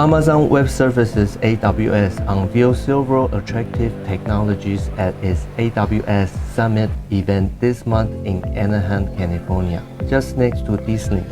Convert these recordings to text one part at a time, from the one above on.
Amazon Web Services (AWS) unveiled several attractive technologies at its AWS Summit event this month in Anaheim, California, just next to Disney.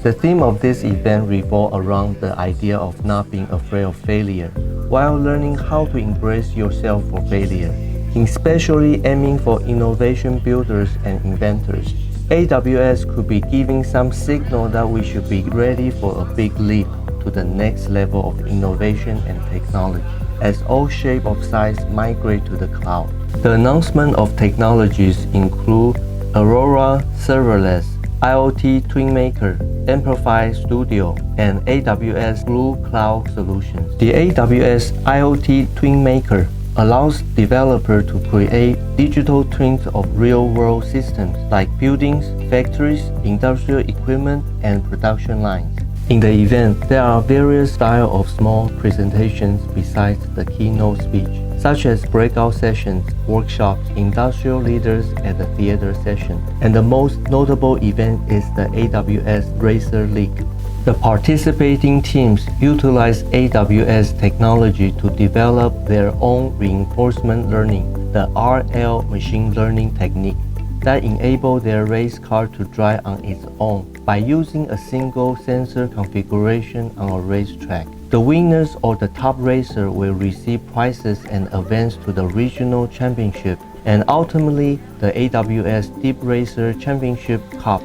The theme of this event revolved around the idea of not being afraid of failure, while learning how to embrace yourself for failure, especially aiming for innovation builders and inventors. AWS could be giving some signal that we should be ready for a big leap to the next level of innovation and technology as all shapes of size migrate to the cloud. The announcement of technologies include Aurora Serverless, IoT TwinMaker, Amplify Studio, and AWS Glue cloud solutions. The AWS IoT TwinMaker allows developers to create digital twins of real-world systems like buildings, factories, industrial equipment, and production lines. In the event, there are various styles of small presentations besides the keynote speech, such as breakout sessions, workshops, industrial leaders at the theater session, and the most notable event is the AWS Racer League. The participating teams utilize AWS technology to develop their own reinforcement learning, the RL machine learning technique, that enable their race car to drive on its own by using a single sensor configuration on a racetrack. The winners or the top racer will receive prizes and advance to the regional championship and ultimately the AWS DeepRacer Championship Cup.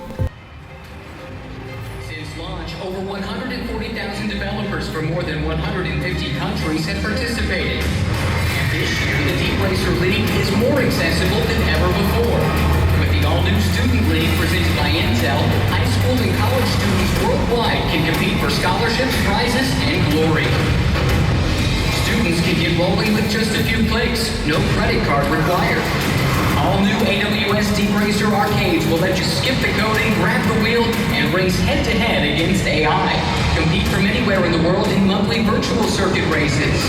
Since launch, over 140,000 developers from more than 150 countries have participated. And this year, the DeepRacer League is more accessible than ever before. With the all-new Student League presented by Intel, high school and college students worldwide can compete for scholarships, prizes, and glory. Students can get rolling with just a few clicks, no credit card required. All new AWS DeepRacer arcades will let you skip the coding, grab the wheel, and race head-to-head against AI. Compete from anywhere in the world in monthly virtual circuit races.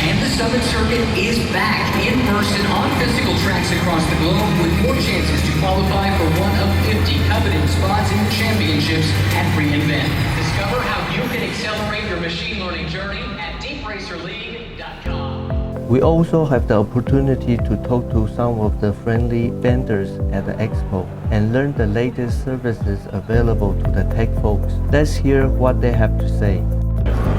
And the Summit Circuit is back in person on physical tracks across the globe with more chances to qualify for one of 50 coveted spots in the championships at reInvent. Discover how you can accelerate your machine learning journey at deepracerleague.com. We also have the opportunity to talk to some of the friendly vendors at the expo and learn the latest services available to the tech folks. Let's hear what they have to say.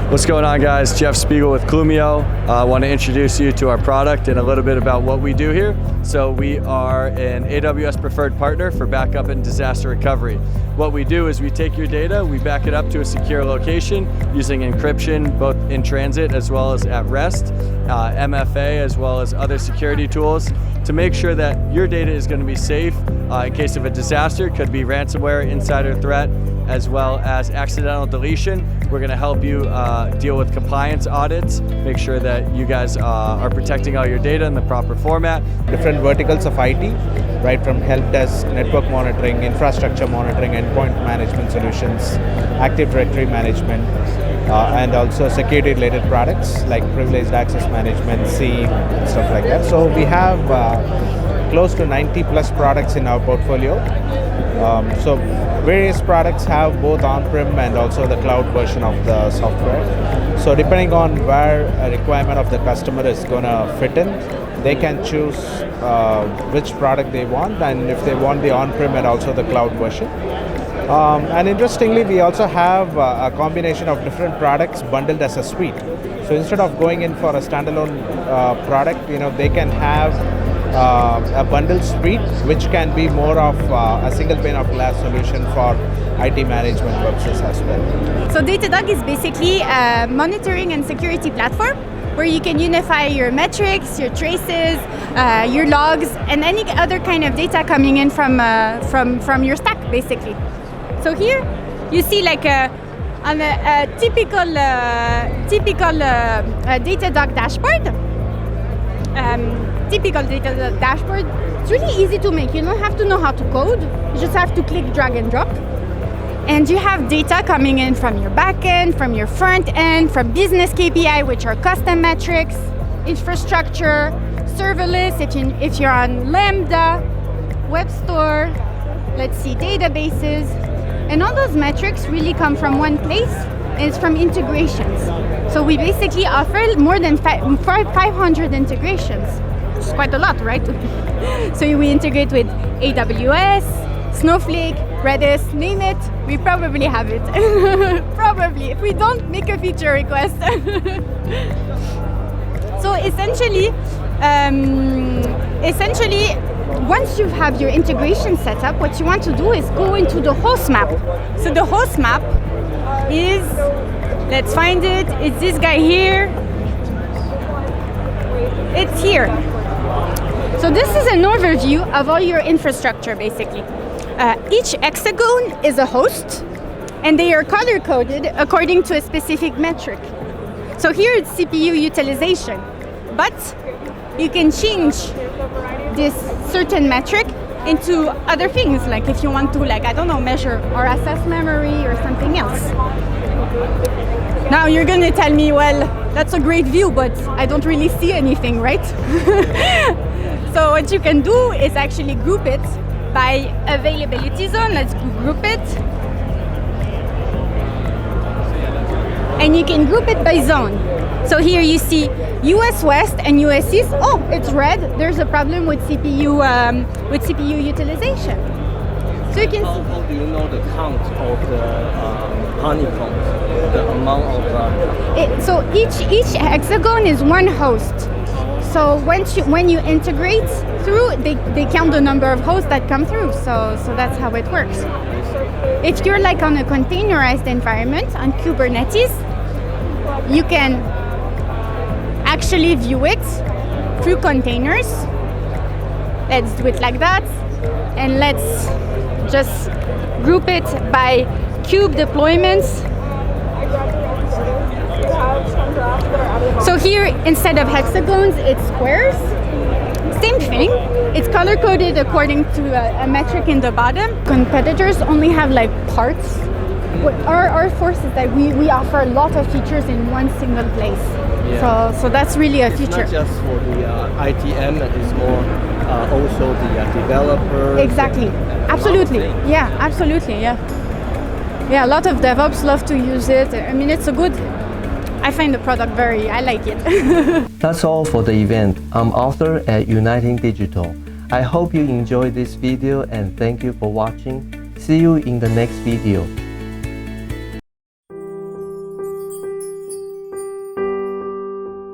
What's going on, guys? Jeff Spiegel with Clumio. I want to introduce you to our product and a little bit about what we do here. So we are an AWS preferred partner for backup and disaster recovery. What we do is we take your data, we back it up to a secure location using encryption, both in transit as well as at rest, MFA as well as other security tools to make sure that your data is going to be safe in case of a disaster. Could be ransomware, insider threat, as well as accidental deletion. We're going to help you deal with compliance audits, make sure that you guys are protecting all your data in the proper format. Different verticals of IT, right from help desk, network monitoring, infrastructure monitoring, endpoint management solutions, Active Directory management, and also security-related products like privileged access management, SIEM, and stuff like that. So we have close to 90 plus products in our portfolio. So various products have both on-prem and also the cloud version of the software. So depending on where a requirement of the customer is going to fit in, they can choose which product they want, and if they want the on-prem and also the cloud version. And interestingly, we also have a combination of different products bundled as a suite. So instead of going in for a standalone product, they can have a bundled suite, which can be more of a single pane of glass solution for IT management purposes as well. So DataDog is basically a monitoring and security platform where you can unify your metrics, your traces, your logs, and any other kind of data coming in from your stack, basically. So here you see like on a typical DataDog dashboard. Typical DataDog dashboard. It's really easy to make. You don't have to know how to code. You just have to click, drag, and drop. And you have data coming in from your backend, from your front end, from business KPI, which are custom metrics, infrastructure, serverless, if you're on Lambda, web store, let's see, databases. And all those metrics really come from one place, and it's from integrations. So we basically offer more than 500 integrations. It's quite a lot, right? So we integrate with AWS, Snowflake, Redis, name it, we probably have it. Probably, if we don't, make a feature request. So essentially, once you have your integration set up, what you want to do is go into the host map. So the host map is, let's find it, it's this guy here. It's here. So this is an overview of all your infrastructure, basically. Each hexagon is a host, and they are color-coded according to a specific metric. So here it's CPU utilization, but you can change this certain metric into other things, like if you want to, like, I don't know, measure RSS memory or something else. Now you're gonna tell me, well, that's a great view, but I don't really see anything, right? So what you can do is actually group it by availability zone. Let's group it. And you can group it by zone. So here you see US West and US East. Oh, it's red. There's a problem with CPU utilization. So you can. How do you know the count of the honeycombs, the amount of? So each hexagon is one host. So when you integrate through, they count the number of hosts that come through. So that's how it works. If you're like on a containerized environment on Kubernetes, you can actually view it through containers. Let's do it like that, and let's just group it by kube deployments. So here, instead of hexagons, it's squares. Same thing. It's color-coded according to a metric in the bottom. Competitors only have like parts. Our force is that we offer a lot of features in one single place. Yeah. So that's really a feature. It's not just for the ITM, it's more also the developers. Exactly. Absolutely. Yeah, absolutely. Yeah. Yeah, a lot of DevOps love to use it. I mean, it's a good. I find the product I like it. That's all for the event. I'm Arthur at Uniting Digital. I hope you enjoyed this video and thank you for watching. See you in the next video.